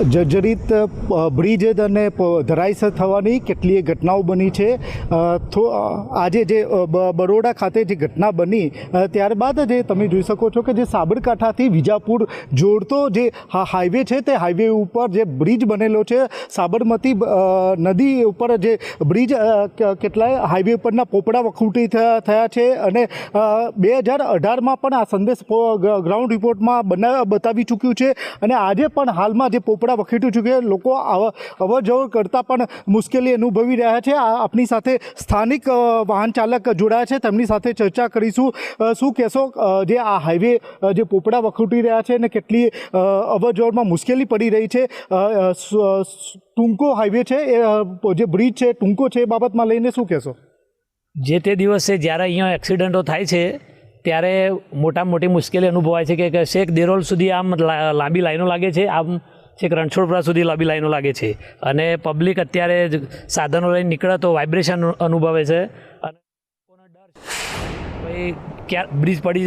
જર્જરિત બ્રિજ અને ધરાશય થવાની કેટલીય ઘટનાઓ બની છે। આજે જે બરોડા ખાતે જે ઘટના બની ત્યારબાદ જે તમે જોઈ શકો છો કે જે સાબરકાંઠાથી વિજાપુર જોડતો જે હાઈવે છે તે હાઈવે ઉપર જે બ્રિજ બનેલો છે, સાબરમતી નદી ઉપર જે બ્રિજ કેટલાય હાઈવે ઉપરના પોપડા વખૂટી થયા છે અને 2018માં પણ આ સંદેશ ગ્રાઉન્ડ રિપોર્ટમાં બતાવી ચૂક્યું છે અને આજે પણ હાલમાં જે પોપડા વખેટી ચૂક્યા લોકો અવર જવર કરતાં પણ મુશ્કેલી અનુભવી રહ્યા છે। આપણી સાથે સ્થાનિક વાહન ચાલક જોડાયા છે, તેમની સાથે ચર્ચા કરીશું। શું કહેશો, જે આ હાઈવે જે પોપડા વખૂટી રહ્યા છે અને કેટલી અવર જવરમાં મુશ્કેલી પડી રહી છે, ટૂંકો હાઈવે છે, જે બ્રિજ છે ટૂંકો છે, એ બાબતમાં લઈને શું કહેશો? જે તે દિવસે જ્યારે અહીંયા એક્સિડન્ટો થાય છે ત્યારે મોટામાં મોટી મુશ્કેલી અનુભવાય છે કે છેક દેરોલ સુધી આમ લાંબી લાઈનો લાગે છે, આમ છેક રણછોડપુરા સુધી લાંબી લાઈનો લાગે છે અને પબ્લિક અત્યારે સાધનો લઈને નીકળે તો વાઇબ્રેશન અનુભવે છે અને લોકોનો ડર ભાઈ ક્યાં બ્રિજ પડી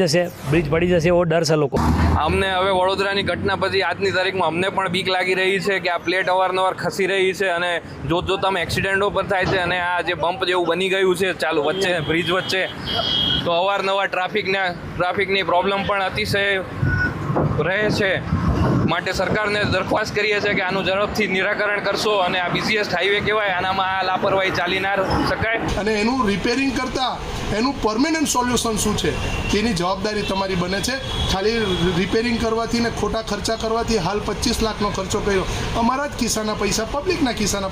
જશે એવો ડર છે લોકો। અમને હવે વડોદરાની ઘટના પછી આજની તારીખમાં અમને પણ બીક લાગી રહી છે કે આ પ્લેટ અવારનવાર ખસી રહી છે અને જોતામાં એક્સિડન્ટો પણ થાય છે અને આ જે બમ્પ જેવું બની ગયું છે ચાલુ વચ્ચે બ્રિજ વચ્ચે, તો અવારનવાર ટ્રાફિકની પ્રોબ્લેમ પણ અતિશય રહે છે। માટે સરકારને દરખાસ્ત કરીએ છીએ કે આનું ઝડપથી નિરાકરણ કરશો અને આ બિઝીએસ્ટ હાઈવે કહેવાય, આનામાં આ લાપરવાહી ચાલી ના શકાય અને એનું રિપેરિંગ કરતાં એનું પરમેનન્ટ સોલ્યુશન શું છે તેની જવાબદારી તમારી બને છે। ખાલી રિપેરિંગ કરવાથી ને ખોટા ખર્ચા કરવાથી હાલ 25 લાખનો ખર્ચો કર્યો, અમારા જ ખિસ્સાના પૈસા, પબ્લિકના ખિસ્સાના